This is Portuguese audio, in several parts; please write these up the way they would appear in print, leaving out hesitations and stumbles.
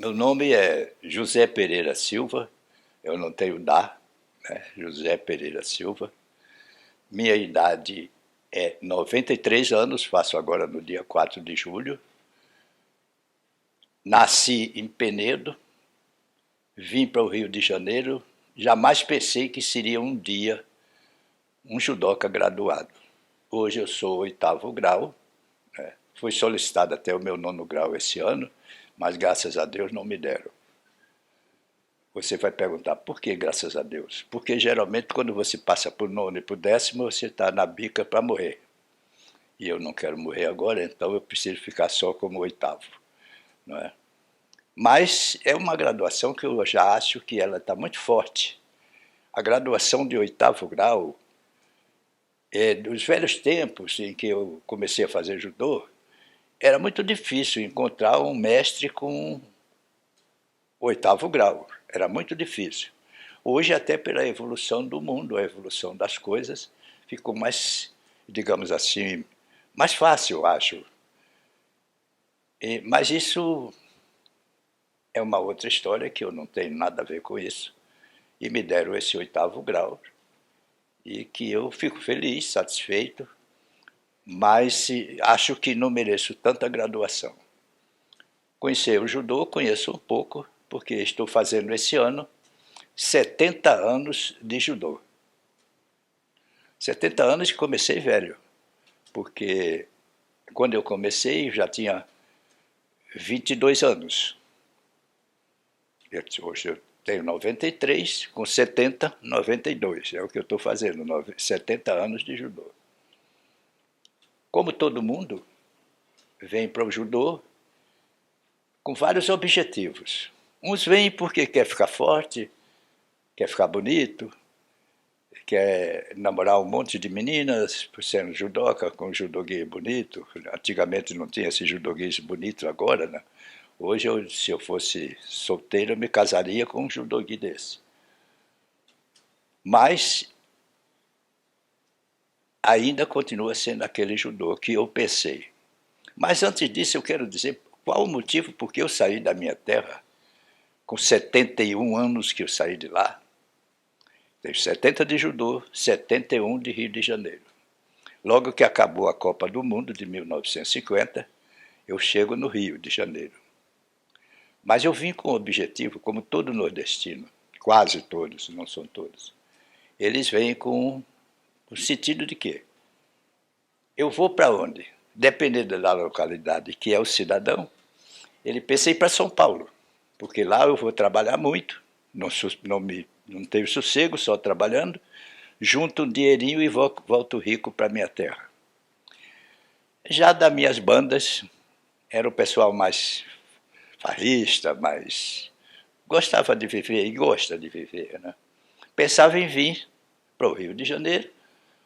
Meu nome é José Pereira Silva, eu não tenho Dá, né? José Pereira Silva. Minha idade é 93 anos, faço agora no dia 4 de julho. Nasci em Penedo, vim para o Rio de Janeiro, jamais pensei que seria um dia um judoca graduado. Hoje eu sou oitavo grau, né? Fui solicitado até o meu nono grau esse ano, mas graças a Deus não me deram. Você vai perguntar, por que graças a Deus? Porque geralmente quando você passa por nono e por décimo, você está na bica para morrer. E eu não quero morrer agora, então eu preciso ficar só como oitavo. Não é? Mas é uma graduação que eu já acho que ela está muito forte. A graduação de oitavo grau, dos velhos tempos em que eu comecei a fazer judô, era muito difícil encontrar um mestre com oitavo grau. Era muito difícil. Hoje, até pela evolução do mundo, a evolução das coisas, ficou mais, digamos assim, mais fácil, eu acho. Mas isso é uma outra história que eu não tenho nada a ver com isso. E me deram esse oitavo grau e que eu fico feliz, satisfeito, mas acho que não mereço tanta graduação. Conhecer o judô, conheço um pouco, porque estou fazendo esse ano 70 anos de judô. 70 anos que comecei velho, porque quando eu comecei eu já tinha 22 anos. Hoje eu tenho 93, com 70, 92. É o que eu estou fazendo, 70 anos de judô. Como todo mundo, vem para o judô com vários objetivos. Uns vêm porque quer ficar forte, quer ficar bonito, quer namorar um monte de meninas, por sendo judoca, com judoguês bonito. Antigamente não tinha esse judoguês bonito agora, né? Hoje, se eu fosse solteiro, eu me casaria com um judogi desse. Mas ainda continua sendo aquele judô que eu pensei. Mas antes disso, eu quero dizer qual o motivo por que eu saí da minha terra, com 71 anos que eu saí de lá. Tenho 70 de judô, 71 de Rio de Janeiro. Logo que acabou a Copa do Mundo de 1950, eu chego no Rio de Janeiro. Mas eu vim com o objetivo, como todo nordestino, quase todos, não são todos, eles vêm com o sentido de quê? Eu vou para onde? Dependendo da localidade que é o cidadão, ele pensa em ir para São Paulo, porque lá eu vou trabalhar muito, não tenho sossego, só trabalhando, junto um dinheirinho e volto rico para minha terra. Já das minhas bandas, era o pessoal mais farrista, mais gostava de viver e gosta de viver, né? Pensava em vir para o Rio de Janeiro,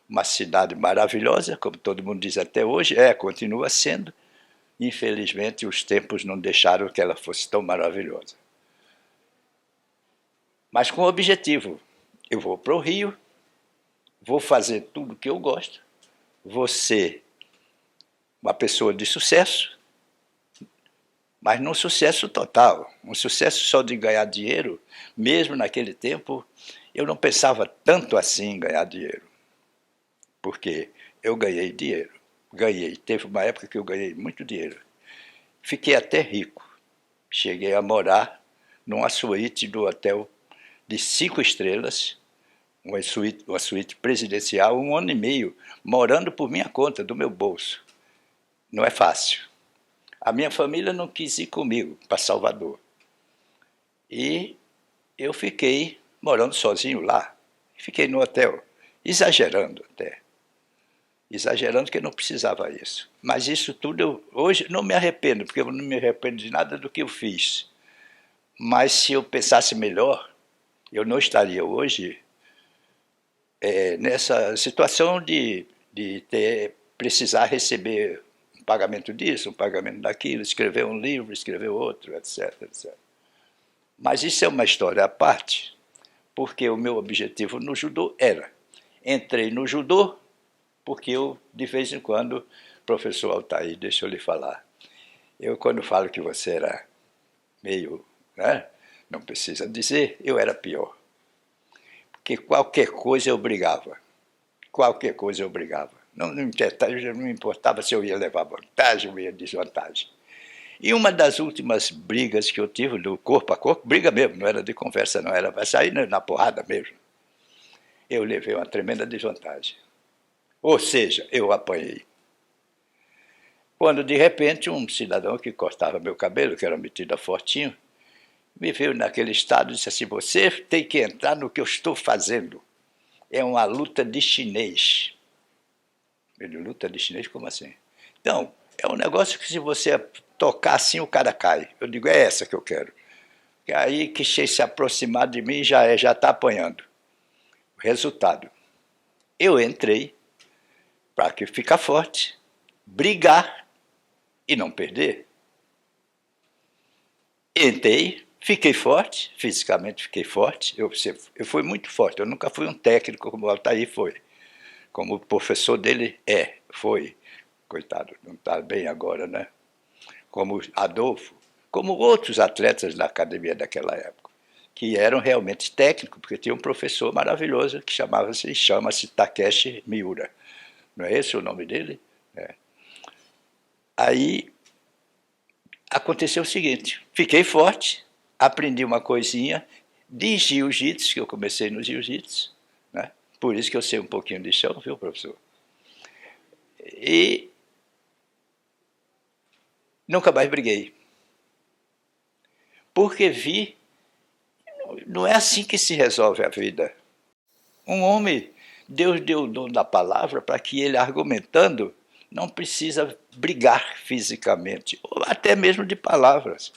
uma cidade maravilhosa, como todo mundo diz até hoje, continua sendo. Infelizmente, os tempos não deixaram que ela fosse tão maravilhosa. Mas com o objetivo, eu vou para o Rio, vou fazer tudo o que eu gosto, vou ser uma pessoa de sucesso, mas não sucesso total, um sucesso só de ganhar dinheiro. Mesmo naquele tempo, eu não pensava tanto assim em ganhar dinheiro, porque eu ganhei dinheiro, teve uma época que eu ganhei muito dinheiro, fiquei até rico, cheguei a morar numa suíte do hotel de 5 estrelas, uma suíte presidencial, 1 ano e meio, morando por minha conta, do meu bolso. Não é fácil. A minha família não quis ir comigo para Salvador. E eu fiquei morando sozinho lá. Fiquei no hotel, exagerando até. Exagerando que eu não precisava isso. Mas isso tudo, hoje não me arrependo, porque eu não me arrependo de nada do que eu fiz. Mas se eu pensasse melhor, eu não estaria hoje nessa situação de precisar receber um pagamento disso, um pagamento daquilo, escrever um livro, escrever outro, etc, etc. Mas isso é uma história à parte, porque o meu objetivo no judô era, entrei no judô porque eu, de vez em quando, professor Altair, deixa eu lhe falar, eu quando falo que você era meio, né? Não precisa dizer, eu era pior. Porque qualquer coisa eu brigava. Qualquer coisa eu brigava. Não importava se eu ia levar vantagem ou ia desvantagem. E uma das últimas brigas que eu tive, do corpo a corpo, briga mesmo, não era de conversa, não, era para sair na porrada mesmo. Eu levei uma tremenda desvantagem. Ou seja, eu apanhei. Quando, de repente, um cidadão que cortava meu cabelo, que era metido a fortinho, me viu naquele estado e disse assim: você tem que entrar no que eu estou fazendo. É uma luta de chinês. Ele, luta de chinês? Como assim? Então, é um negócio que se você tocar assim, o cara cai. Eu digo, é essa que eu quero. E aí que se aproximar de mim já está apanhando. Resultado, eu entrei para que ficar forte, brigar e não perder. Entrei, fiquei forte, fisicamente fiquei forte. Eu fui muito forte, eu nunca fui um técnico como o Altair foi. Como o professor dele foi. Coitado, não está bem agora, né? Como Adolfo, como outros atletas da academia daquela época, que eram realmente técnicos, porque tinha um professor maravilhoso que chama-se Takeshi Miura. Não é esse o nome dele? É. Aí aconteceu o seguinte, fiquei forte, aprendi uma coisinha de jiu-jitsu, que eu comecei no jiu-jitsu, né? Por isso que eu sei um pouquinho de chão, viu, professor? E nunca mais briguei. Porque vi, não é assim que se resolve a vida. Um homem, Deus deu o dom da palavra para que ele, argumentando, não precisa brigar fisicamente, ou até mesmo de palavras.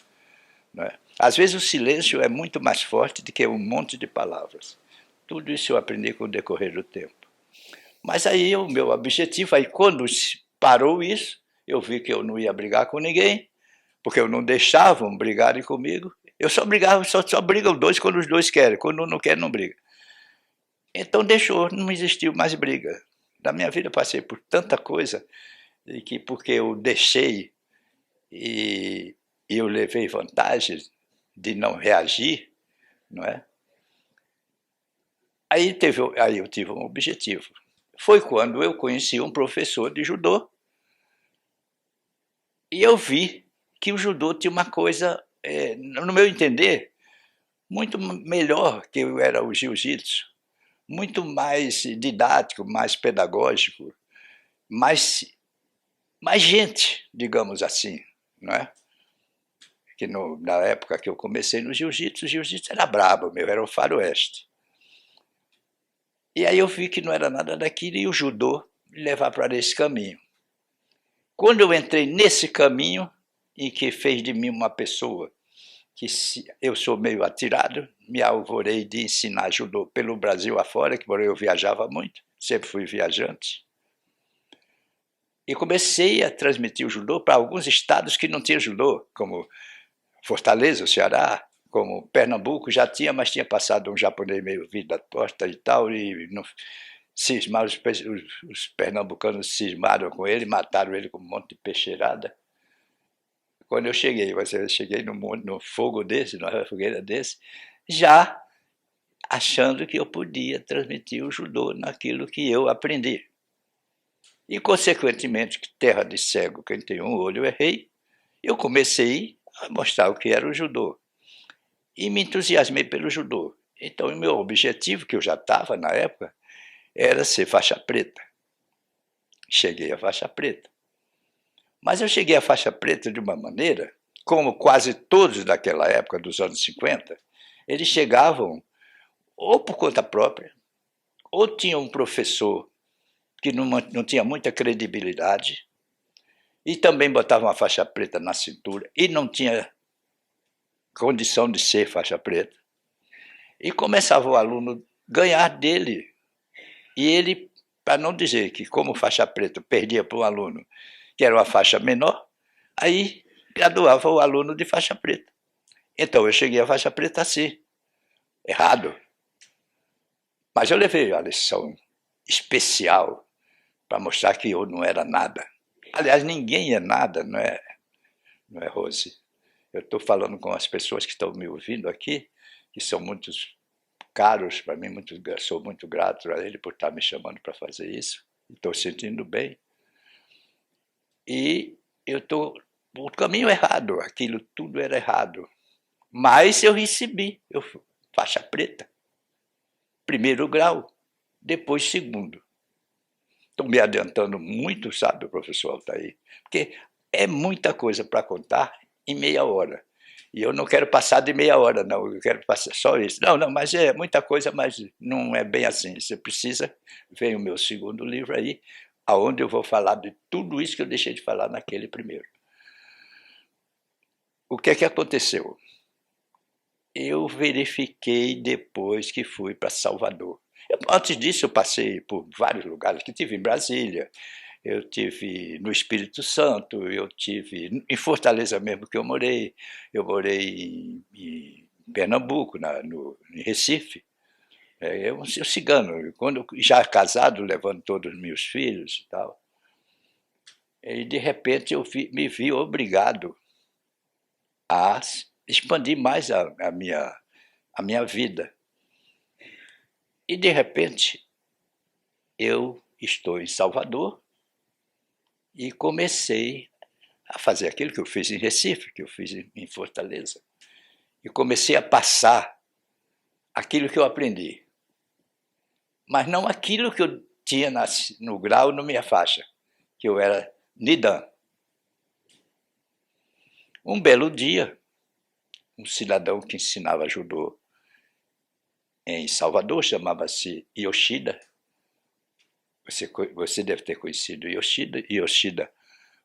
Não é? Às vezes o silêncio é muito mais forte do que um monte de palavras. Tudo isso eu aprendi com o decorrer do tempo. Mas aí o meu objetivo, aí quando parou isso, eu vi que eu não ia brigar com ninguém, porque eu não deixavam brigarem comigo. Eu só brigava, só brigam dois quando os dois querem, quando um não quer, não briga. Então deixou, não existiu mais briga. Na minha vida passei por tanta coisa, que porque eu deixei e eu levei vantagem de não reagir, não é? Aí eu tive um objetivo. Foi quando eu conheci um professor de judô e eu vi que o judô tinha uma coisa, no meu entender, muito melhor que era o jiu-jitsu, muito mais didático, mais pedagógico, mais gente, digamos assim, não é? Que na época que eu comecei no jiu-jitsu, o jiu-jitsu era brabo, meu, era o faroeste. E aí eu vi que não era nada daquilo e o judô me levar para esse caminho. Quando eu entrei nesse caminho, e que fez de mim uma pessoa que eu sou meio atirado, me alvorei de ensinar judô pelo Brasil afora, que eu viajava muito, sempre fui viajante. E comecei a transmitir o judô para alguns estados que não tinham judô, como Fortaleza, o Ceará, como Pernambuco já tinha, mas tinha passado um japonês meio vindo da porta e tal, e não, cismaram, os pernambucanos cismaram com ele, mataram ele com um monte de peixeirada. Quando eu cheguei no fogo desse, numa fogueira desse, já achando que eu podia transmitir o judô naquilo que eu aprendi. E, consequentemente, terra de cego, quem tem um olho é rei, eu comecei a mostrar o que era o judô. E me entusiasmei pelo judô. Então, o meu objetivo, que eu já estava na época, era ser faixa preta. Cheguei à faixa preta. Mas eu cheguei à faixa preta de uma maneira, como quase todos daquela época, dos anos 50, eles chegavam ou por conta própria, ou tinha um professor que não tinha muita credibilidade, e também botava uma faixa preta na cintura, e não tinha condição de ser faixa preta, e começava o aluno ganhar dele. E ele, para não dizer que como faixa preta perdia para um aluno que era uma faixa menor, aí graduava o aluno de faixa preta. Então eu cheguei à faixa preta assim, errado. Mas eu levei a lição especial para mostrar que eu não era nada. Aliás, ninguém é nada, não é Rose? Eu estou falando com as pessoas que estão me ouvindo aqui, que são muitos caros para mim, sou muito grato a ele por estar me chamando para fazer isso. Estou sentindo bem. E eu estou no caminho errado, aquilo tudo era errado. Mas eu recebi, faixa preta, primeiro grau, depois segundo. Estou me adiantando muito, sabe, professor Altair? Porque é muita coisa para contar em meia hora. E eu não quero passar de meia hora, não, eu quero passar só isso. Não, não, mas é muita coisa, mas não é bem assim. Você precisa ver o meu segundo livro aí, aonde eu vou falar de tudo isso que eu deixei de falar naquele primeiro. O que é que aconteceu? Eu verifiquei depois que fui para Salvador. Antes disso, eu passei por vários lugares, que tive em Brasília, eu tive no Espírito Santo, eu tive em Fortaleza mesmo que eu morei em Pernambuco, em Recife. Eu cigano, quando já casado, levando todos os meus filhos e tal. E de repente me vi obrigado a expandir mais a minha vida. E de repente eu estou em Salvador e comecei a fazer aquilo que eu fiz em Recife, que eu fiz em Fortaleza. E comecei a passar aquilo que eu aprendi. Mas não aquilo que eu tinha no grau, na minha faixa, que eu era Nidan. Um belo dia, um cidadão que ensinava judô em Salvador, chamava-se Yoshida. Você deve ter conhecido Yoshida. Yoshida,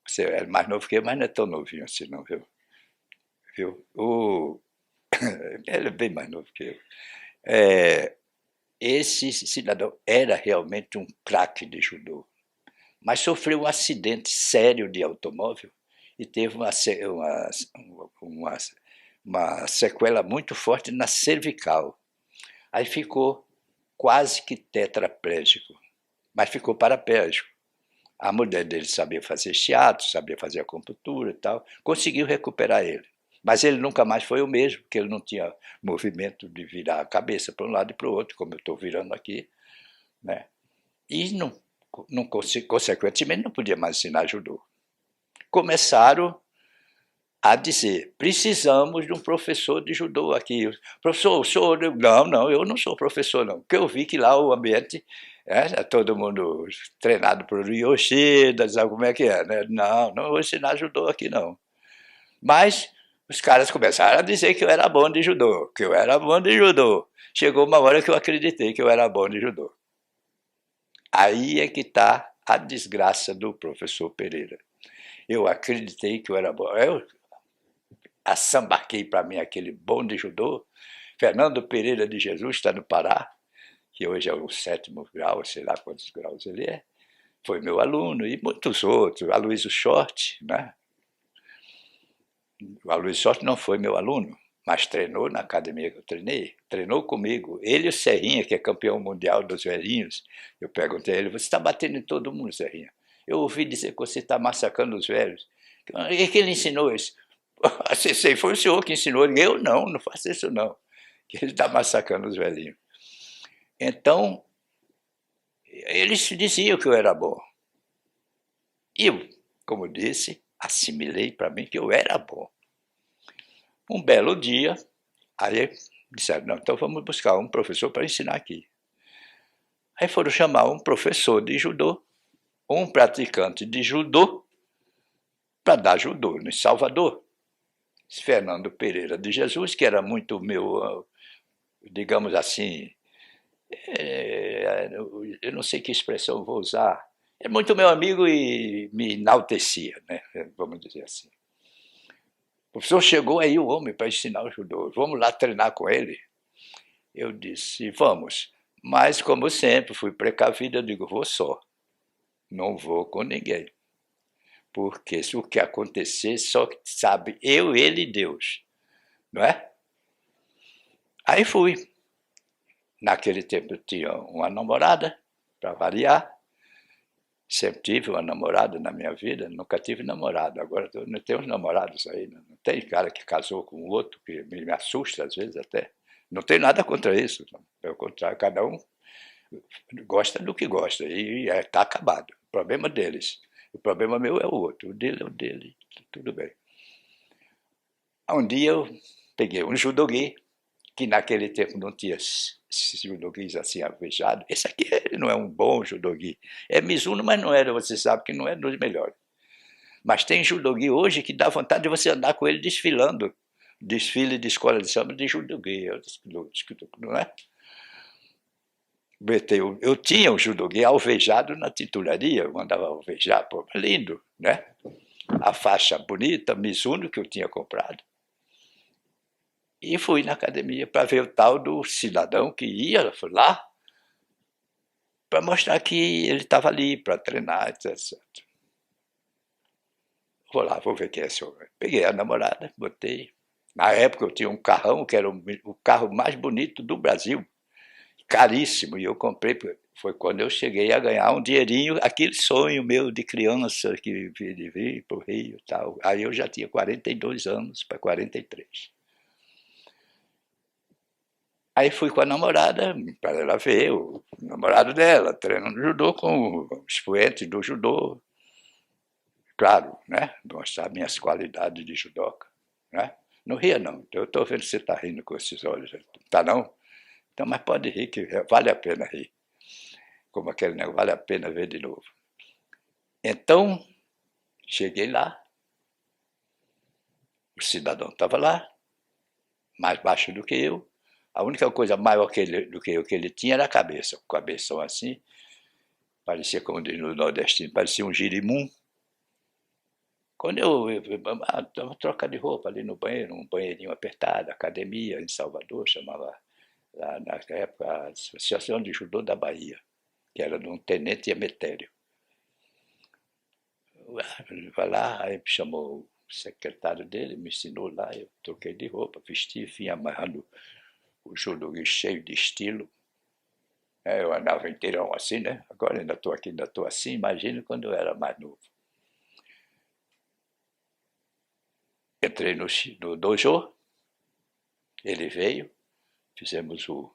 você é mais novo que eu, mas não é tão novinho assim, não, viu? Ele é bem mais novo que eu. Esse cidadão era realmente um craque de judô, mas sofreu um acidente sério de automóvel e teve uma sequela muito forte na cervical. Aí ficou quase que tetraplégico, mas ficou paraplégico. A mulher dele sabia fazer shiatsu, sabia fazer acupuntura e tal, conseguiu recuperar ele. Mas ele nunca mais foi o mesmo, porque ele não tinha movimento de virar a cabeça para um lado e para o outro, como eu estou virando aqui, né? E, consequentemente, não podia mais ensinar judô. Começaram a dizer, precisamos de um professor de judô aqui. Professor, o senhor... Não, eu não sou professor, não. Porque eu vi que lá o ambiente todo mundo treinado por Yoshida, sabe como é que é, né? Não vou ensinar judô aqui, não. Mas os caras começaram a dizer que eu era bom de judô, que eu era bom de judô. Chegou uma hora que eu acreditei que eu era bom de judô. Aí é que está a desgraça do professor Pereira. Eu acreditei que eu era bom. Eu assambarquei para mim aquele bom de judô. Fernando Pereira de Jesus está no Pará, que hoje é o 7º grau, sei lá quantos graus ele é. Foi meu aluno, e muitos outros. Aloysio Short, né? O Aloysio Short não foi meu aluno, mas treinou na academia que eu treinei. Treinou comigo. Ele e o Serrinha, que é campeão mundial dos velhinhos. Eu perguntei a ele, você está batendo em todo mundo, Serrinha? Eu ouvi dizer que você está massacrando os velhos. E que ele ensinou isso? Foi o senhor que ensinou. Eu não faço isso não. Que ele está massacrando os velhinhos. Então, eles diziam que eu era bom. E eu, como disse, assimilei para mim que eu era bom. Um belo dia, aí disseram, não, então vamos buscar um professor para ensinar aqui. Aí foram chamar um professor de judô, um praticante de judô, para dar judô em Salvador. Fernando Pereira de Jesus, que era muito meu, digamos assim, eu não sei que expressão vou usar, é muito meu amigo e me enaltecia, né? Vamos dizer assim. O professor chegou aí, o homem, para ensinar o judô, vamos lá treinar com ele? Eu disse, vamos, mas como sempre, fui precavido, eu digo, vou só, não vou com ninguém, porque se o que acontecer, só sabe eu, ele e Deus, não é? Aí fui. Naquele tempo eu tinha uma namorada, para variar, Sempre tive uma namorada na minha vida, nunca tive namorado. Agora não tem uns namorados aí, não tem cara que casou com o outro, que me assusta às vezes até. Não tem nada contra isso, pelo contrário, cada um gosta do que gosta e está acabado. O problema deles. O problema meu é o outro, o dele é o dele, tudo bem. Um dia eu peguei um judogi, que naquele tempo não tinha judogis assim alvejados. Esse aqui ele não é um bom judogi. É Mizuno, mas não era, você sabe que não é dos melhores. Mas tem judogi hoje que dá vontade de você andar com ele desfilando. Desfile de escola de samba de judogi, não é? Eu tinha um judogi alvejado na titularia, eu mandava alvejar, pô, lindo, né? A faixa bonita, Mizuno, que eu tinha comprado. E fui na academia para ver o tal do cidadão que ia lá para mostrar que ele estava ali para treinar, etc. Vou lá, vou ver quem é esse homem. Peguei a namorada, botei. Na época eu tinha um carrão que era o carro mais bonito do Brasil, caríssimo, e eu comprei, foi quando eu cheguei a ganhar um dinheirinho, aquele sonho meu de criança que vir para o Rio e tal. Aí eu já tinha 42 anos para 43. Aí fui com a namorada para ela ver o namorado dela, treinando judô com o expoente do judô. Claro, né? Mostrar minhas qualidades de judoca. Né? Não ria, não. Eu estou vendo que você está rindo com esses olhos. Tá não? Então, mas pode rir, que vale a pena rir. Como aquele negócio, vale a pena ver de novo. Então, cheguei lá, o cidadão estava lá, mais baixo do que eu. A única coisa maior do que eu que ele tinha era a cabeça, com o cabeção assim, parecia, como diz no nordestino, parecia um girimum. Quando eu troca de roupa ali no banheiro, um banheirinho apertado, academia em Salvador, chamava lá na época a Associação de Judô da Bahia, que era de um tenente Emetério. Ele vai lá, aí me chamou o secretário dele, me ensinou lá, eu troquei de roupa, vesti, vim amarrando o judogi cheio de estilo. Eu andava inteirão assim, né? Agora ainda estou aqui, ainda estou assim, imagina quando eu era mais novo. Entrei no dojo, ele veio, fizemos o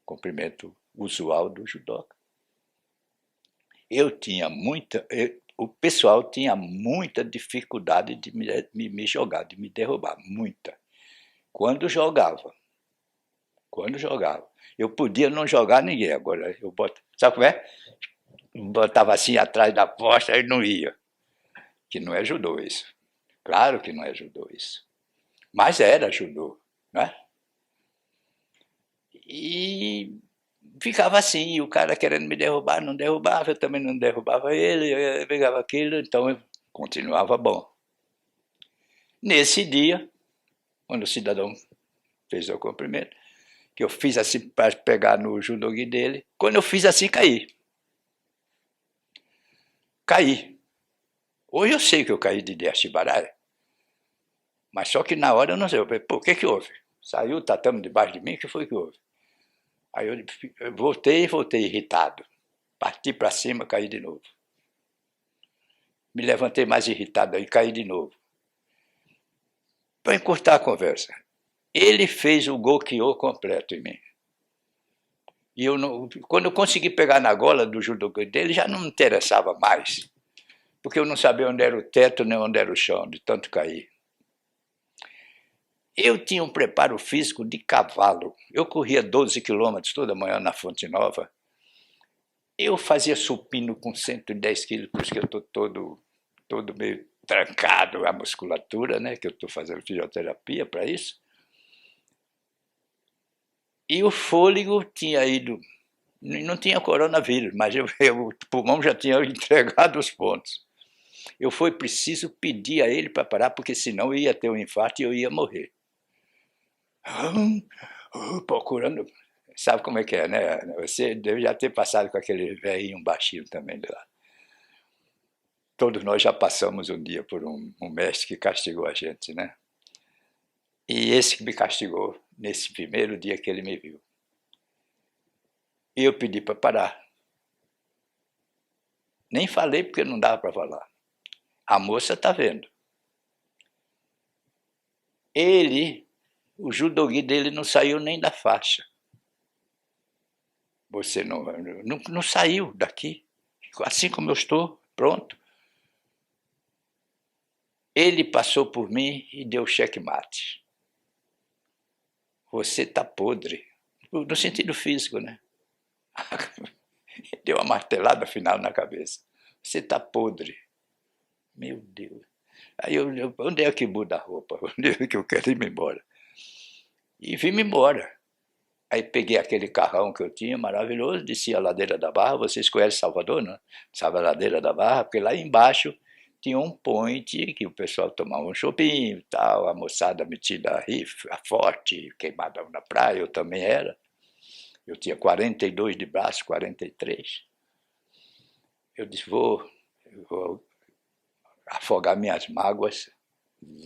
cumprimento usual do judoca. O pessoal tinha muita dificuldade de me jogar, de me derrubar, muita. Quando jogava. Eu podia não jogar ninguém, agora sabe como é? Botava assim atrás da posta e não ia. Que não é judô isso. Claro que não é judô isso. Mas era judô, né? E ficava assim, o cara querendo me derrubar, não derrubava, eu também não derrubava ele, eu pegava aquilo, então eu continuava bom. Nesse dia, quando o cidadão fez o cumprimento, que eu fiz assim para pegar no judogi dele, quando eu fiz assim, caí. Caí. Hoje eu sei que eu caí de Deshibaraya, mas só que na hora eu não sei. Eu falei, pô, o que houve? Saiu o tatame debaixo de mim, o que foi que houve? Aí eu voltei irritado. Parti para cima, caí de novo. Me levantei mais irritado e caí de novo. Para encurtar a conversa, ele fez o Gokyo completo em mim. E quando eu consegui pegar na gola do judokai dele, já não me interessava mais. Porque eu não sabia onde era o teto nem onde era o chão, de tanto cair. Eu tinha um preparo físico de cavalo. Eu corria 12 quilômetros toda manhã na Fonte Nova. Eu fazia supino com 110 quilos, por isso que eu estou todo meio trancado a musculatura, né? Que eu estou fazendo fisioterapia para isso. E o fôlego tinha ido, não tinha coronavírus, mas o pulmão já tinha entregado os pontos. Foi preciso pedir a ele para parar, porque senão eu ia ter um infarto e eu ia morrer. Procurando, sabe como é que é, né? Você deve já ter passado com aquele velhinho baixinho também de lá. Todos nós já passamos um dia por um mestre que castigou a gente, né? E esse que me castigou nesse primeiro dia que ele me viu. E eu pedi para parar. Nem falei porque não dava para falar. A moça está vendo. Ele, o judogi dele não saiu nem da faixa. Você não saiu daqui. Assim como eu estou, pronto. Ele passou por mim e deu checkmate. Você está podre. No sentido físico, né? Deu uma martelada final na cabeça. Você está podre. Meu Deus. Aí onde é que muda a roupa? Onde é que eu quero ir embora? E vim-me embora. Aí peguei aquele carrão que eu tinha, maravilhoso, desci a ladeira da Barra. Vocês conhecem Salvador, não? Sabe a ladeira da Barra? Porque lá embaixo tinha um point que o pessoal tomava um chopinho e tal, a moçada metida a forte, queimada na praia, eu também era. Eu tinha 42 de braço, 43. Eu disse, vou afogar minhas mágoas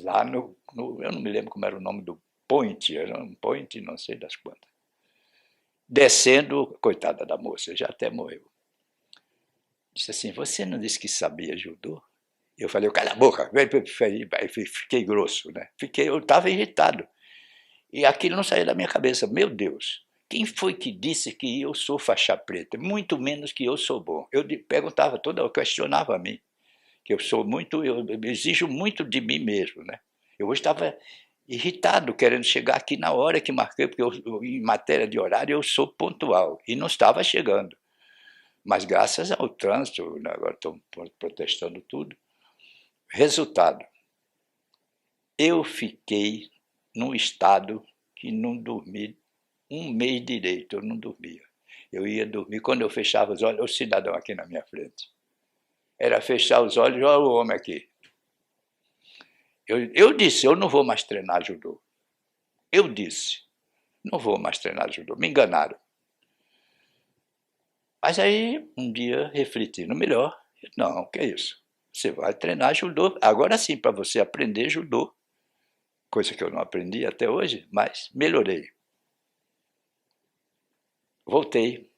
lá eu não me lembro como era o nome do point, era um point não sei das quantas. Descendo, coitada da moça, já até morreu. Disse assim, você não disse que sabia judô? Eu falei, cala a boca, fiquei grosso, né? Eu estava irritado. E aquilo não saía da minha cabeça, meu Deus, quem foi que disse que eu sou faixa preta? Muito menos que eu sou bom. Eu perguntava eu questionava a mim, que eu exijo muito de mim mesmo, né? Eu hoje estava irritado, querendo chegar aqui na hora que marquei, porque em matéria de horário eu sou pontual, e não estava chegando. Mas graças ao trânsito, né, agora estão protestando tudo. Resultado, eu fiquei num estado que não dormi um mês direito, eu não dormia. Eu ia dormir, quando eu fechava os olhos, o cidadão aqui na minha frente. Era fechar os olhos, olha o homem aqui. Eu disse, eu não vou mais treinar judô. Eu disse, não vou mais treinar judô. Me enganaram. Mas aí, um dia, refletindo melhor, não, que é isso? Você vai treinar judô. Agora sim, para você aprender judô, coisa que eu não aprendi até hoje, mas melhorei. Voltei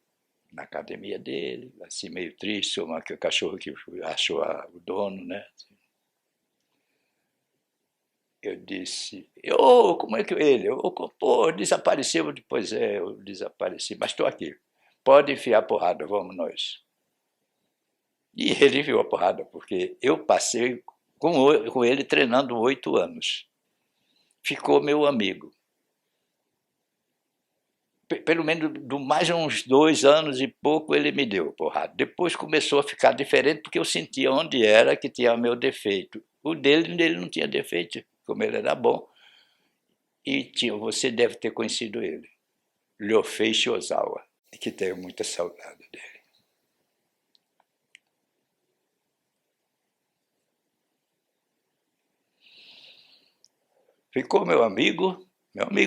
na academia dele, assim meio triste, o cachorro que achou o dono, né? Eu disse, como é que ele? Pô, desapareceu, depois eu desapareci, mas estou aqui. Pode enfiar a porrada, vamos nós. E ele enfiou a porrada, porque eu passei com ele treinando 8 anos. Ficou meu amigo. Pelo menos mais de uns 2 anos e pouco ele me deu porrada. Depois começou a ficar diferente porque eu sentia onde era que tinha o meu defeito. O dele não tinha defeito, como ele era bom. E você deve ter conhecido ele, Ryofei Shozawa, que tenho muita saudade dele. Ficou meu amigo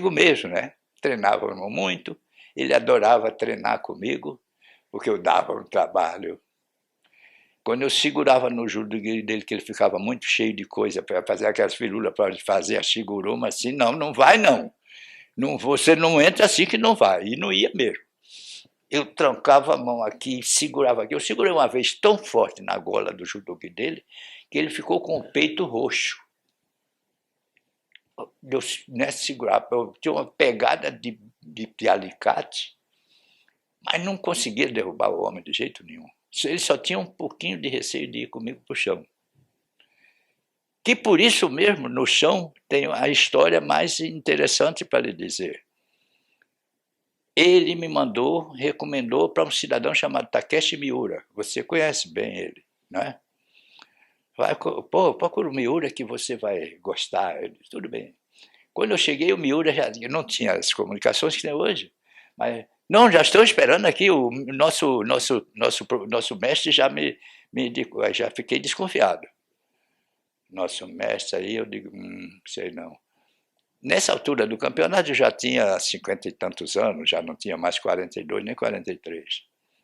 mesmo, né? Treinávamos muito, ele adorava treinar comigo, porque eu dava um trabalho. Quando eu segurava no judo dele, que ele ficava muito cheio de coisa para fazer aquelas firulas para fazer a shiguruma, assim, não vai não. Você não entra assim que não vai. E não ia mesmo. Eu trancava a mão aqui, segurava aqui. Eu segurei uma vez tão forte na gola do judogi dele, que ele ficou com o peito roxo. Eu, né, segurava, eu tinha uma pegada de alicate, mas não conseguia derrubar o homem de jeito nenhum. Ele só tinha um pouquinho de receio de ir comigo para o chão. Que por isso mesmo, no chão, tem a história mais interessante para lhe dizer. Ele me recomendou para um cidadão chamado Takeshi Miura. Você conhece bem ele, não é? Procura o Miura que você vai gostar. Eu disse, tudo bem. Quando eu cheguei, o Miura já não tinha as comunicações que tem hoje. Mas, não, já estou esperando aqui, o nosso mestre já me já fiquei desconfiado. Nosso mestre aí, eu digo, sei não. Nessa altura do campeonato eu já tinha 50 e tantos anos, já não tinha mais 42 nem 43.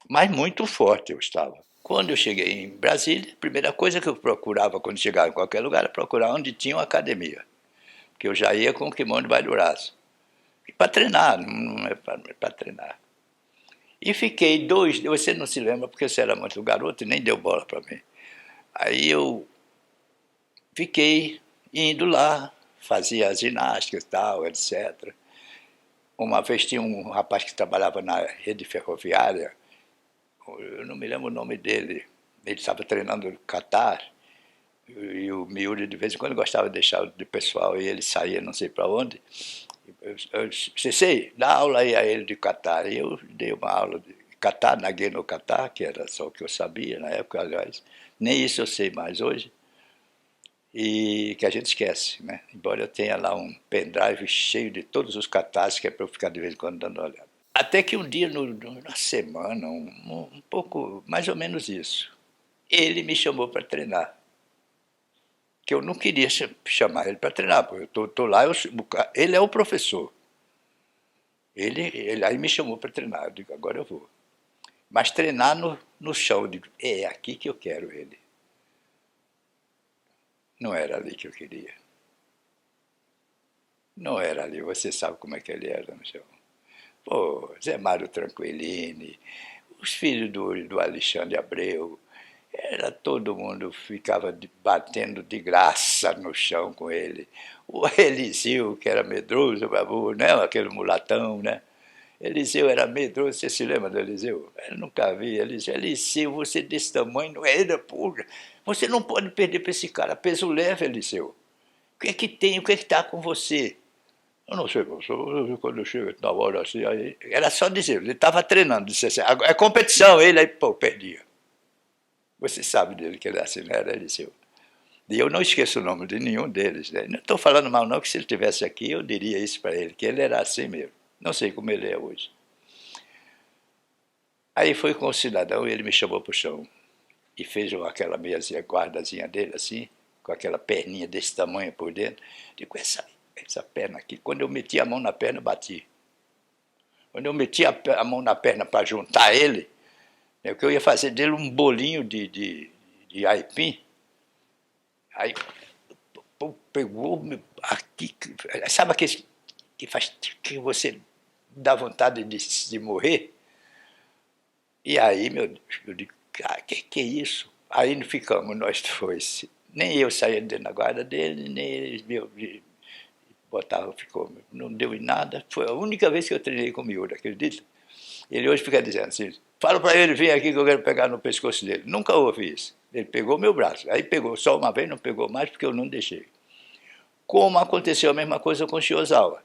Mas muito forte eu estava. Quando eu cheguei em Brasília, a primeira coisa que eu procurava quando chegava em qualquer lugar era procurar onde tinha uma academia. Porque eu já ia com o kimono debaixo do braço. E para treinar, não é para treinar. E fiquei 2, você não se lembra porque você era muito garoto e nem deu bola para mim. Aí eu fiquei indo lá, fazia ginástica e tal, etc. Uma vez tinha um rapaz que trabalhava na rede ferroviária, eu não me lembro o nome dele, ele estava treinando no Catar, e o Miúdo de vez em quando gostava de deixar o pessoal e ele saía não sei para onde. Eu disse, dá aula aí a ele de Catar. E eu dei uma aula de Catar, naguei no Catar, que era só o que eu sabia na época, aliás. Nem isso eu sei mais hoje. E que a gente esquece, né? Embora eu tenha lá um pendrive cheio de todos os catarses, que é para eu ficar de vez em quando dando uma olhada. Até que um dia, na semana, um pouco, mais ou menos isso, ele me chamou para treinar. Que eu não queria chamar ele para treinar, porque eu estou lá, ele é o professor. Ele aí me chamou para treinar, eu digo, agora eu vou. Mas treinar no chão, eu digo, é aqui que eu quero ele. Não era ali que eu queria. Não era ali, você sabe como é que ele era no chão. Pô, Zé Mário Tranquillini, os filhos do Alexandre Abreu, era todo mundo ficava batendo de graça no chão com ele. O Eliseu, que era medroso, babu, né? Aquele mulatão, né? Eliseu era medroso, você se lembra do Eliseu? Eu nunca vi Eliseu. Eliseu, você desse tamanho, não era, porra. Você não pode perder para esse cara. Peso leve, Eliseu. O que é que tem? O que é que está com você? Eu não sei, professor, quando eu chego na hora assim, aí, era só dizer, ele estava treinando, disse assim, é competição, ele aí, pô, perdia. Você sabe dele que ele é assim, né? Era Eliseu. E eu não esqueço o nome de nenhum deles. Né? Não estou falando mal não, que se ele estivesse aqui eu diria isso para ele, que ele era assim mesmo. Não sei como ele é hoje. Aí foi com o cidadão e ele me chamou para o chão e fez aquela meiazinha, guardazinha dele assim, com aquela perninha desse tamanho por dentro. Digo, essa perna aqui, quando eu meti a mão na perna, eu bati. Quando eu meti a mão na perna para juntar ele, o que eu ia fazer dele um bolinho de aipim, aí pegou aqui, sabe aquele que faz que você dá vontade de morrer? E aí, meu Deus, eu digo, cara, que é isso? Aí não ficamos nós dois. Nem eu saía dentro da guarda dele, nem ele meu, botava, ficou. Não deu em nada. Foi a única vez que eu treinei com o Miúdo, acredita? Ele hoje fica dizendo assim, fala para ele vir aqui que eu quero pegar no pescoço dele. Nunca ouvi isso. Ele pegou meu braço. Aí pegou só uma vez, não pegou mais porque eu não deixei. Como aconteceu a mesma coisa com o Shiozawa.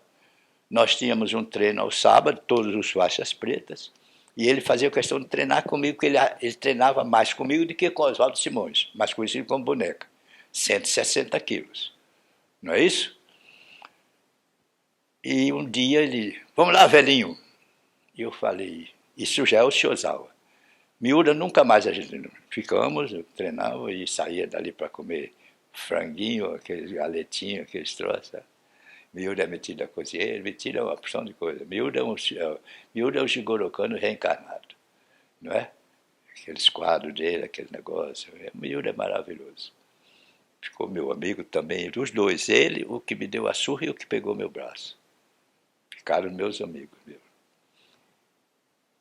Nós tínhamos um treino ao sábado, todos os faixas pretas, e ele fazia questão de treinar comigo, porque ele treinava mais comigo do que com Oswaldo Simões, mais conhecido como Boneca. 160 quilos. Não é isso? E um dia ele, vamos lá, velhinho. E eu falei, isso já é o Shiozawa. Miúda nunca mais a gente ficamos, eu treinava e saía dali para comer franguinho, aqueles galetinhos, aqueles troços. Miúda é metida a cozinheiro, metida é uma porção de coisa. Miúda é um Jigoro Kano reencarnado, não é? Aqueles quadros dele, aquele negócio. Miúda é maravilhoso. Ficou meu amigo também, os dois, ele, o que me deu a surra e o que pegou meu braço. Ficaram meus amigos, meu.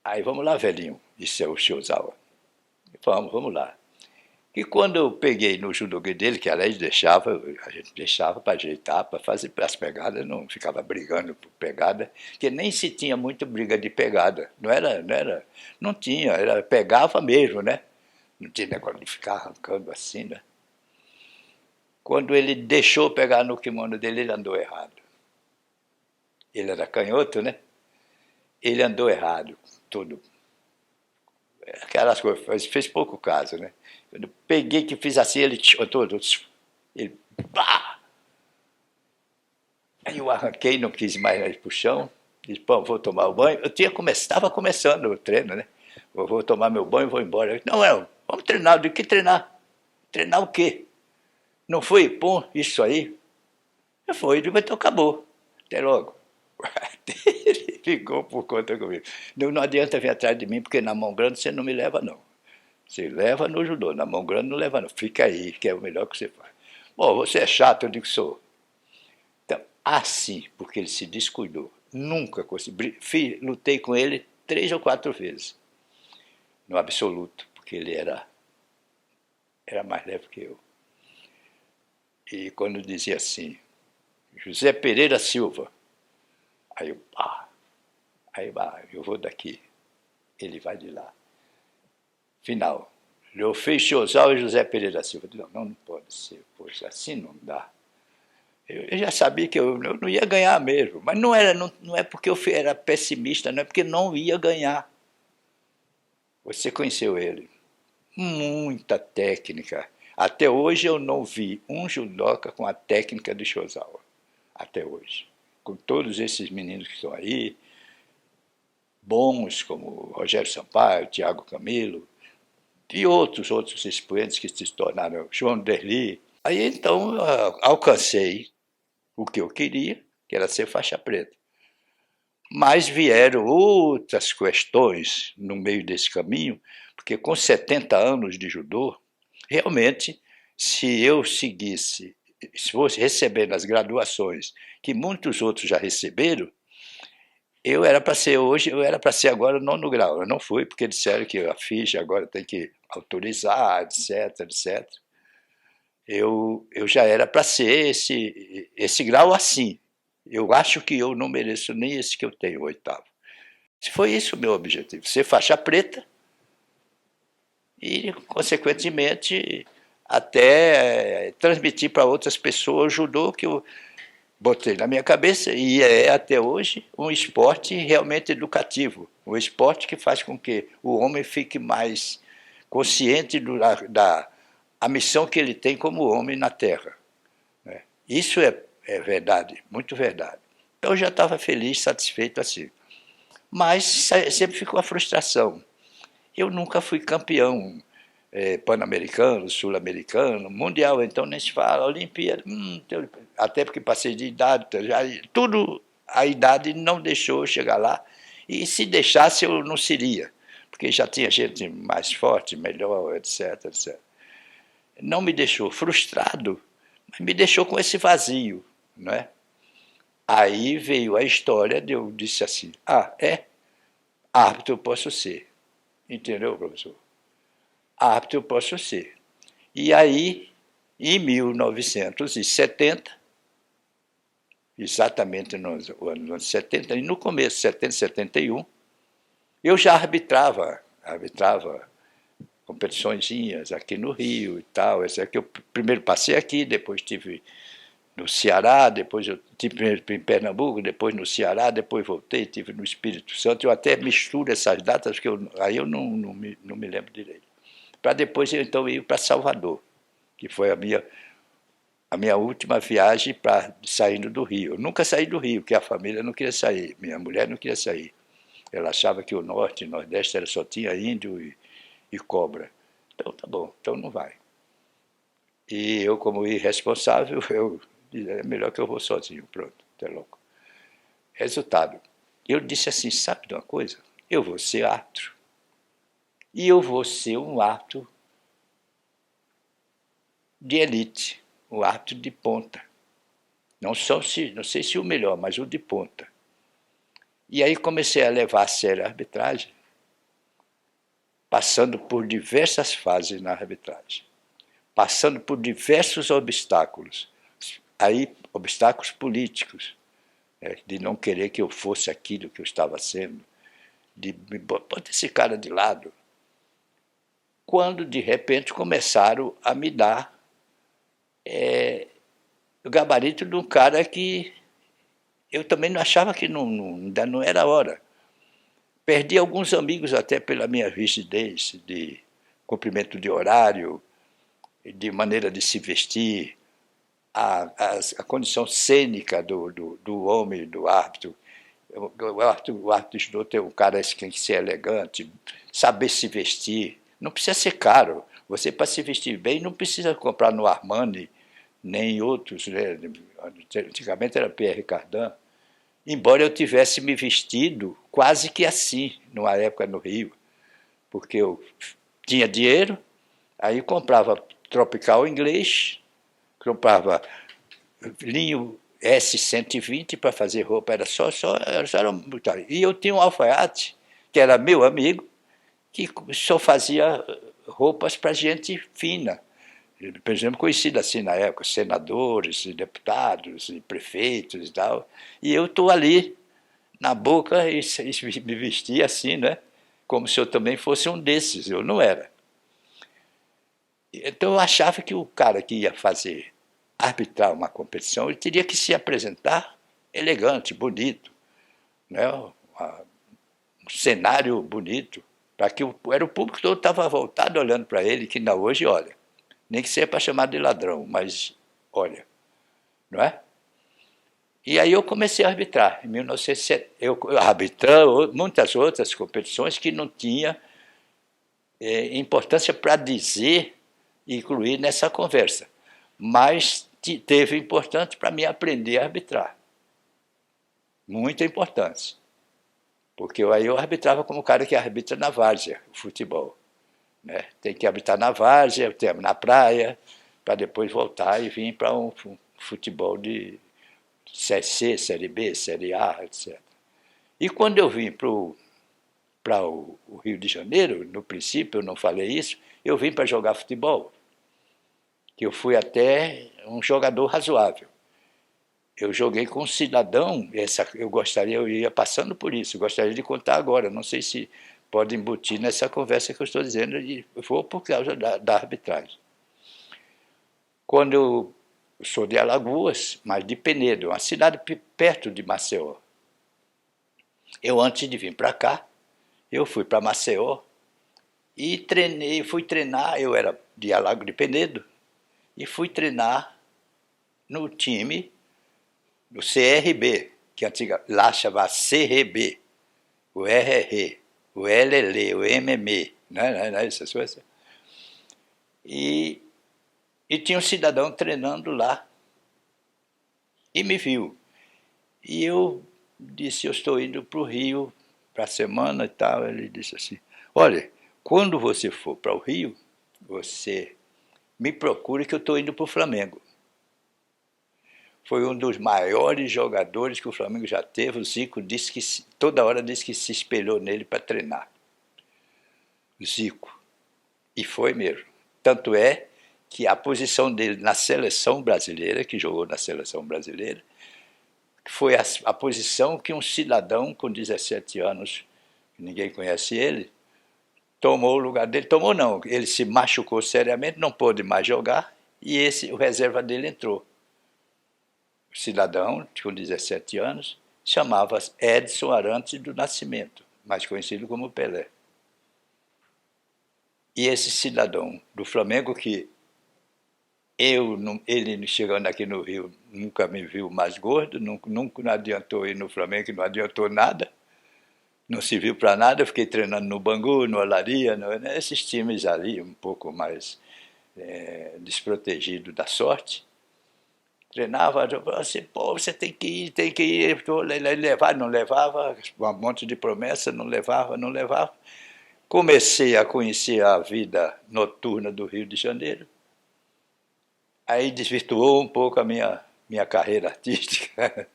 Aí, vamos lá, velhinho, disse o Shiozawa. Vamos lá. E quando eu peguei no judogi dele, que a gente deixava para ajeitar, para fazer as pegadas, não ficava brigando por pegada, que nem se tinha muito briga de pegada. Não tinha, pegava mesmo, né? Não tinha negócio de ficar arrancando assim, né? Quando ele deixou pegar no kimono dele, ele andou errado. Ele era canhoto, né? Ele andou errado, tudo. Aquelas coisas, fez pouco caso, né? Quando eu peguei que fiz assim, ele pá! Aí eu arranquei, não quis mais ir para o chão, disse, pô, vou tomar o banho. Estava começando o treino, né? Vou tomar meu banho e vou embora. Eu disse, não, vamos treinar, do que treinar? Treinar o quê? Não foi, pô, isso aí? Eu fui, mas então acabou. Até logo. Ele ficou por conta comigo. Não adianta vir atrás de mim, porque na mão grande você não me leva, não. Você leva no judô, na mão grande não leva, não. Fica aí, que é o melhor que você faz. Bom, você é chato, eu digo que sou. Então, assim, porque ele se descuidou. Nunca consegui. Lutei com ele 3 ou 4 vezes, no absoluto, porque ele era mais leve que eu. E quando dizia assim, José Pereira Silva, aí eu, eu vou daqui, ele vai de lá. Final, Leofei Chosal e José Pereira Silva. Não pode ser, poxa, assim não dá. Eu já sabia que eu não ia ganhar mesmo, mas não é porque eu era pessimista, não é porque não ia ganhar. Você conheceu ele. Muita técnica. Até hoje eu não vi um judoca com a técnica de Shozawa. Até hoje. Com todos esses meninos que estão aí, bons como Rogério Sampaio, Thiago Camilo, e outros expoentes que se tornaram João Derli. Aí então alcancei o que eu queria, que era ser faixa preta. Mas vieram outras questões no meio desse caminho, porque com 70 anos de judô, realmente, se eu seguisse, se fosse recebendo as graduações que muitos outros já receberam, eu era para ser agora nono grau. Eu não fui, porque disseram que a ficha agora tem que autorizar, etc, etc. Eu já era para ser esse grau assim. Eu acho que eu não mereço nem esse que eu tenho, o oitavo. Foi isso o meu objetivo, ser faixa preta e, consequentemente, até transmitir para outras pessoas o judô que eu botei na minha cabeça e é até hoje um esporte realmente educativo, um esporte que faz com que o homem fique mais consciente da a missão que ele tem como homem na Terra. Isso é verdade, muito verdade. Então eu já estava feliz, satisfeito assim. Mas sempre ficou a frustração. Eu nunca fui campeão pan-americano, sul-americano, mundial, então nem se fala, Olimpíada, até porque passei de idade, tudo a idade não deixou eu chegar lá, e se deixasse eu não seria, porque já tinha gente mais forte, melhor, etc, etc. Não me deixou frustrado, mas me deixou com esse vazio, não é? Aí veio a história de eu disse assim, árbitro eu posso ser, entendeu, professor? Árbitro eu posso ser. E aí, em 1970, exatamente nos anos 70, e no começo de 70, 71, eu já arbitrava competiçõezinhas aqui no Rio e tal. Esse aqui eu primeiro passei aqui, depois tive no Ceará, depois eu tive primeiro em Pernambuco, depois no Ceará, depois voltei, tive no Espírito Santo. Eu até misturo essas datas, que aí eu não me lembro direito. Para depois eu então ir para Salvador, que foi a minha última viagem saindo do Rio. Eu nunca saí do Rio, porque a família não queria sair, minha mulher não queria sair. Ela achava que o norte e nordeste só tinha índio e cobra. Então tá bom, então não vai. E eu, como irresponsável, é melhor que eu vou sozinho, pronto, até logo. Resultado, eu disse assim, sabe de uma coisa? Eu vou ser árbitro. E eu vou ser um árbitro de elite, um árbitro de ponta. Não sei se o melhor, mas o de ponta. E aí comecei a levar a sério a arbitragem, passando por diversas fases na arbitragem, passando por diversos obstáculos, aí obstáculos políticos, de não querer que eu fosse aquilo que eu estava sendo, de botar esse cara de lado, quando de repente começaram a me dar o gabarito de um cara que eu também não achava que ainda não era a hora. Perdi alguns amigos até pela minha rigidez de cumprimento de horário, de maneira de se vestir, a condição cênica do homem, do árbitro. O árbitro de judô tem um cara que tem que ser elegante, saber se vestir. Não precisa ser caro. Você, para se vestir bem, não precisa comprar no Armani, nem outros. Né? Antigamente era Pierre Cardin. Embora eu tivesse me vestido quase que assim, numa época no Rio, porque eu tinha dinheiro, aí comprava tropical inglês, comprava linho S120 para fazer roupa, era só e eu tinha um alfaiate que era meu amigo, que só fazia roupas para gente fina. Por exemplo, conhecido assim na época, senadores, e deputados, e prefeitos e tal. E eu estou ali, na boca, e me vestia assim, né? Como se eu também fosse um desses. Eu não era. Então eu achava que o cara que ia fazer, arbitrar uma competição, ele teria que se apresentar elegante, bonito, né? Um cenário bonito, para que era o público todo estava voltado olhando para ele, que ainda hoje olha. Nem que seja para chamar de ladrão, mas olha, não é? E aí eu comecei a arbitrar. Em 1970, eu arbitrei muitas outras competições que não tinha importância para dizer e incluir nessa conversa. Mas teve importância para mim aprender a arbitrar. Muita importância. Porque aí eu arbitrava como o cara que arbitra na várzea, o futebol. Né? Tem que arbitrar na várzea, na praia, para depois voltar e vir para um futebol de Série C, Série B, Série A, etc. E quando eu vim para o Rio de Janeiro, no princípio eu não falei isso, eu vim para jogar futebol, que eu fui até um jogador razoável. Eu joguei com um cidadão, eu ia passando por isso, eu gostaria de contar agora, não sei se pode embutir nessa conversa que eu estou dizendo, e vou por causa da arbitragem. Quando eu sou de Alagoas, mas de Penedo, uma cidade perto de Maceió. Eu, antes de vir para cá, eu fui para Maceió e fui treinar, eu era de Alagoas de Penedo, e fui treinar no time do CRB, que lá chamava CRB, o RR, o LL, o MM, né, essas coisas. E tinha um cidadão treinando lá e me viu. E eu disse, eu estou indo para o Rio para a semana e tal. Ele disse assim, olha, quando você for para o Rio, você me procure que eu estou indo para o Flamengo. Foi um dos maiores jogadores que o Flamengo já teve. O Zico disse que toda hora disse que se espelhou nele para treinar. O Zico. E foi mesmo. Tanto é que a posição dele na seleção brasileira, que jogou na seleção brasileira, foi a posição que um cidadão com 17 anos, que ninguém conhece ele, tomou o lugar dele. Tomou não, ele se machucou seriamente, não pôde mais jogar, e o reserva dele entrou. O cidadão, com 17 anos, chamava-se Edson Arantes do Nascimento, mais conhecido como Pelé. E esse cidadão do Flamengo, que ele chegando aqui no Rio nunca me viu mais gordo, nunca não adiantou ir no Flamengo, que não adiantou nada, não serviu para nada, eu fiquei treinando no Bangu, no Olaria, esses times ali um pouco mais desprotegido da sorte. Treinava, assim, pô, você tem que ir, levar, não levava, um monte de promessa, não levava. Comecei a conhecer a vida noturna do Rio de Janeiro, aí desvirtuou um pouco a minha carreira artística.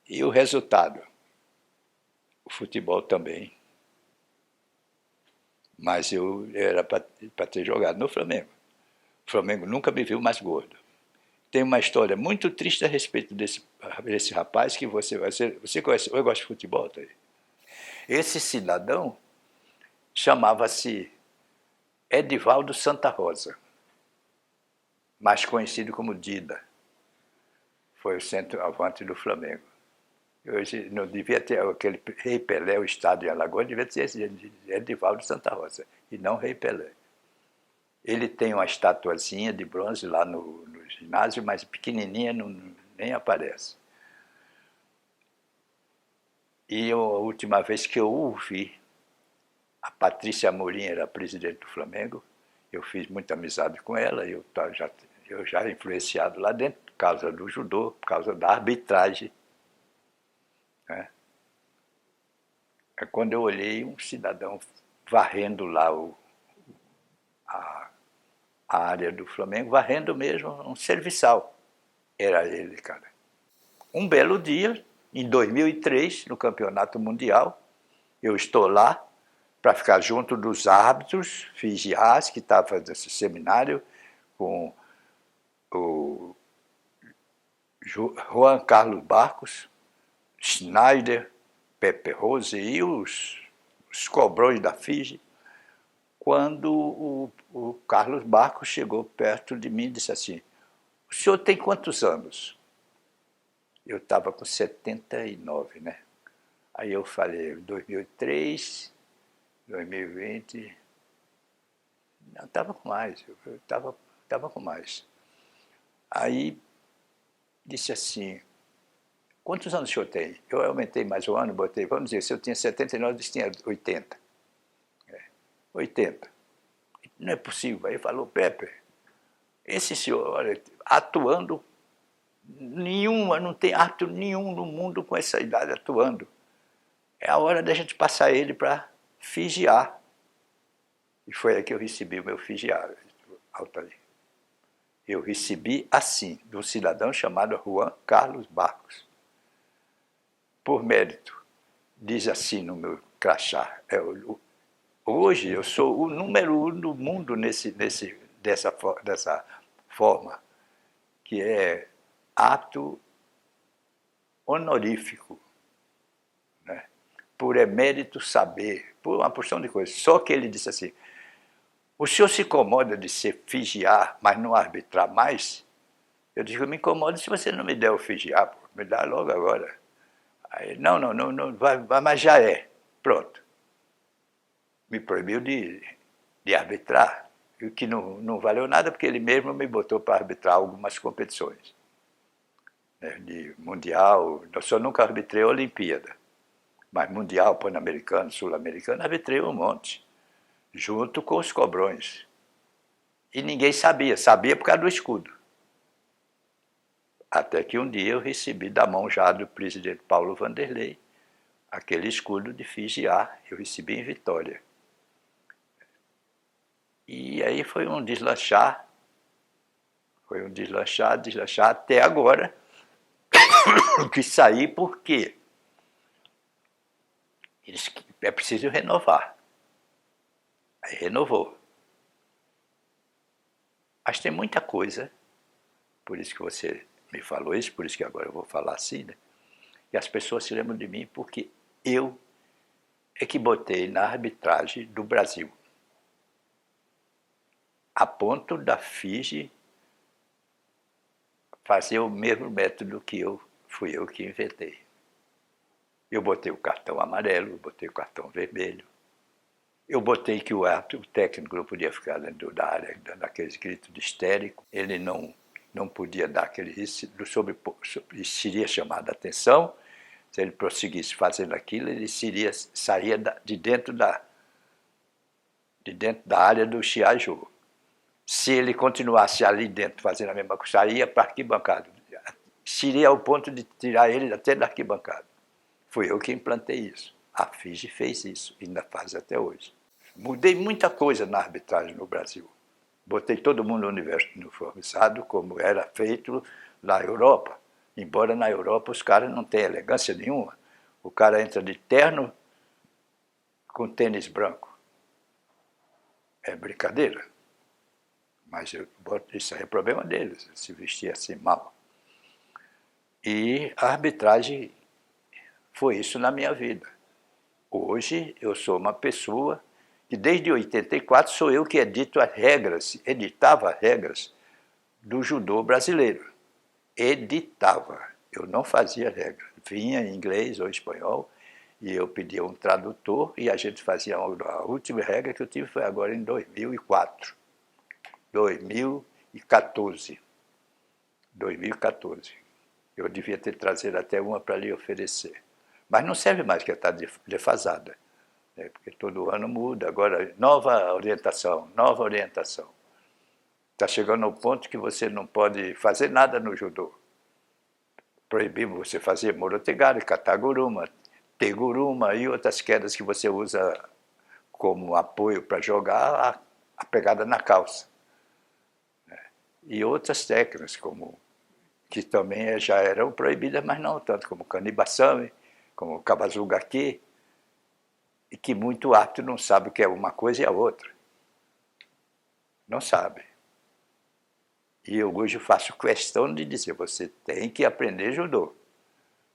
E o resultado? O futebol também. Mas eu era para ter jogado no Flamengo. O Flamengo nunca me viu mais gordo. Tem uma história muito triste a respeito desse rapaz que você conhece. Eu gosto de futebol, tá aí. Esse cidadão chamava-se Edivaldo Santa Rosa, mais conhecido como Dida. Foi o centroavante do Flamengo. Hoje não devia ter aquele Rei Pelé, o estádio em Alagoas, devia ter Edivaldo Santa Rosa, e não Rei Pelé. Ele tem uma estatuazinha de bronze lá no ginásio, mas pequenininha, nem aparece. E a última vez que eu o vi, a Patrícia Amorim era presidente do Flamengo, eu fiz muita amizade com ela, eu já influenciado lá dentro, por causa do judô, por causa da arbitragem. Né? É quando eu olhei um cidadão varrendo lá a área do Flamengo, varrendo mesmo, um serviçal. Era ele, cara. Um belo dia, em 2003, no Campeonato Mundial, Eu estou lá para ficar junto dos árbitros vigiais que estavam fazendo esse seminário com o Juan Carlos Barcos, Schneider, Pepe Rose e os cobrões da FIGE, quando o Carlos Barcos chegou perto de mim e disse assim: o senhor tem quantos anos? Eu estava com 79, né? Aí eu falei, 2003, 2020... Não, estava com mais, eu estava com mais. Aí disse assim, quantos anos o senhor tem? Eu aumentei mais um ano, botei, vamos dizer, se eu tinha 79, eu disse que tinha 80. 80. Não é possível. Aí ele falou, Pepe, esse senhor, olha, atuando, não tem árbitro nenhum no mundo com essa idade atuando. É a hora da gente passar ele para figiar. E foi aí que eu recebi o meu figiar, Altair. Eu recebi assim, de um cidadão chamado Juan Carlos Barcos. Por mérito, diz assim no meu crachá, hoje eu sou o número 1 do mundo dessa forma, que é ato honorífico, né? Por emérito saber, por uma porção de coisas. Só que ele disse assim, o senhor se incomoda de ser figiar, mas não arbitrar mais? Eu digo, eu me incomodo se você não me der o figiar, pô, me dá logo agora. Aí, não, vai, mas já é. Pronto. Me proibiu de arbitrar, o que não valeu nada, porque ele mesmo me botou para arbitrar algumas competições, né, de mundial. Eu só nunca arbitrei a Olimpíada, mas mundial, pan-americano, sul-americano, arbitrei um monte, junto com os cobrões. E ninguém sabia por causa do escudo. Até que um dia eu recebi da mão já do presidente Paulo Vanderlei aquele escudo de figiar, eu recebi em Vitória. E aí foi um deslanchar, até agora, que saí porque é preciso renovar. Aí renovou. Mas tem muita coisa, por isso que você me falou isso, por isso que agora eu vou falar assim, né? E as pessoas se lembram de mim porque eu é que botei na arbitragem do Brasil, a ponto da FIGE fazer o mesmo método que fui eu que inventei. Eu botei o cartão amarelo, eu botei o cartão vermelho, eu botei que o técnico não podia ficar dentro da área daqueles gritos de histérico, ele não podia dar aquele risco, seria chamado a atenção, se ele prosseguisse fazendo aquilo, ele saía de dentro da área do Chiaju. Se ele continuasse ali dentro fazendo a mesma coisa, saía para a arquibancada. Seria ao ponto de tirar ele até da arquibancada. Fui eu que implantei isso. A FIGE fez isso, ainda faz até hoje. Mudei muita coisa na arbitragem no Brasil. Botei todo mundo uniformizado, como era feito na Europa. Embora na Europa os caras não tenham elegância nenhuma. O cara entra de terno com tênis branco. É brincadeira. Mas isso aí é problema deles, se vestir assim mal. E a arbitragem foi isso na minha vida. Hoje eu sou uma pessoa que desde 84 sou eu que editava as regras do judô brasileiro. Editava, eu não fazia regra. Vinha em inglês ou espanhol e eu pedia um tradutor e a gente fazia a última regra que eu tive foi agora em 2004. 2014. Eu devia ter trazido até uma para lhe oferecer. Mas não serve mais, que está defasada, né? Porque todo ano muda. Agora, nova orientação. Está chegando ao ponto que você não pode fazer nada no judô. Proibimos você fazer morotegari, kataguruma, teguruma e outras quedas que você usa como apoio para jogar a pegada na calça. E outras técnicas, que também já eram proibidas, mas não tanto, como Kanibatsame, como Kabazugaki. que muito apto não sabe o que é uma coisa e a outra. Não sabe. E eu hoje faço questão de dizer, você tem que aprender judô.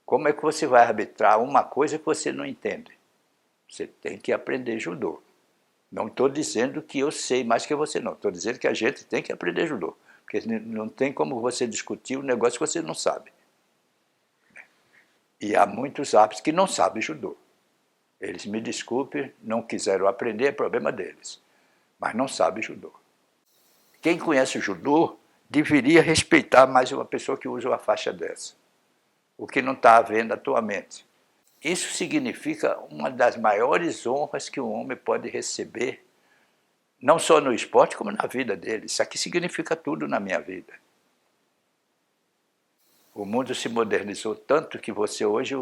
Como é que você vai arbitrar uma coisa que você não entende? Você tem que aprender judô. Não estou dizendo que eu sei mais que você, não. Estou dizendo que a gente tem que aprender judô. Porque não tem como você discutir um negócio que você não sabe. E há muitos árbitros que não sabem judô. Eles me desculpem, não quiseram aprender, é problema deles. Mas não sabem judô. Quem conhece o judô deveria respeitar mais uma pessoa que usa uma faixa dessa. O que não está havendo atualmente. Isso significa uma das maiores honras que um homem pode receber, não só no esporte, como na vida dele. Isso aqui significa tudo na minha vida. O mundo se modernizou tanto que você hoje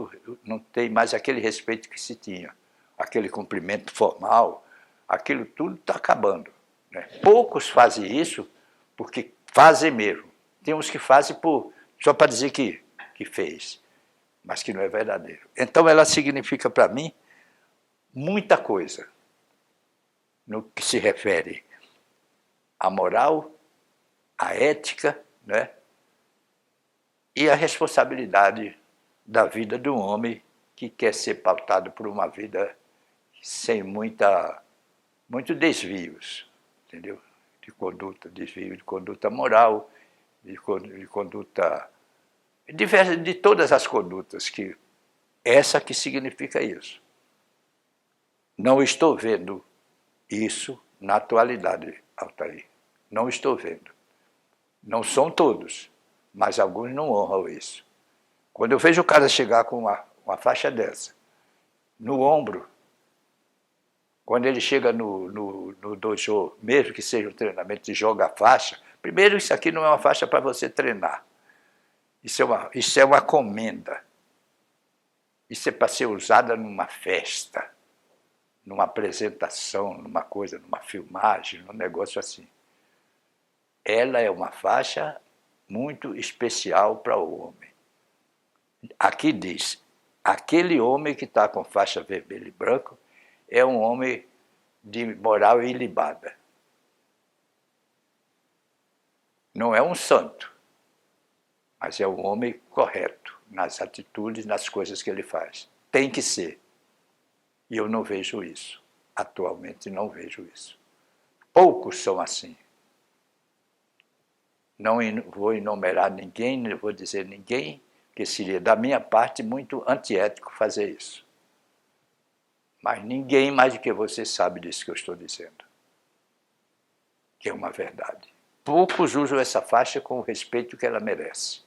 não tem mais aquele respeito que se tinha. Aquele cumprimento formal, aquilo tudo está acabando. Né? Poucos fazem isso porque fazem mesmo. Tem uns que fazem só para dizer que fez, mas que não é verdadeiro. Então ela significa para mim muita coisa no que se refere à moral, à ética, né? E a responsabilidade da vida de um homem que quer ser pautado por uma vida sem muitos desvios, entendeu? De conduta, desvio de conduta moral, de conduta, de todas as condutas, que essa que significa isso. Não estou vendo isso na atualidade, Altair. Não estou vendo. Não são todos, mas alguns não honram isso. Quando eu vejo o cara chegar com uma faixa dessa, no ombro, quando ele chega no dojo, mesmo que seja um treinamento de joga a faixa, primeiro, isso aqui não é uma faixa para você treinar. Isso é uma comenda. Isso é para ser usada numa festa, numa apresentação, numa coisa, numa filmagem, num negócio assim. Ela é uma faixa muito especial para o homem. Aqui diz, aquele homem que está com faixa vermelha e branco é um homem de moral ilibada. Não é um santo, mas é um homem correto nas atitudes, nas coisas que ele faz. Tem que ser. E eu não vejo isso. Atualmente não vejo isso. Poucos são assim. Não vou enumerar ninguém, não vou dizer ninguém, que seria da minha parte muito antiético fazer isso. Mas ninguém mais do que você sabe disso que eu estou dizendo. Que é uma verdade. Poucos usam essa faixa com o respeito que ela merece.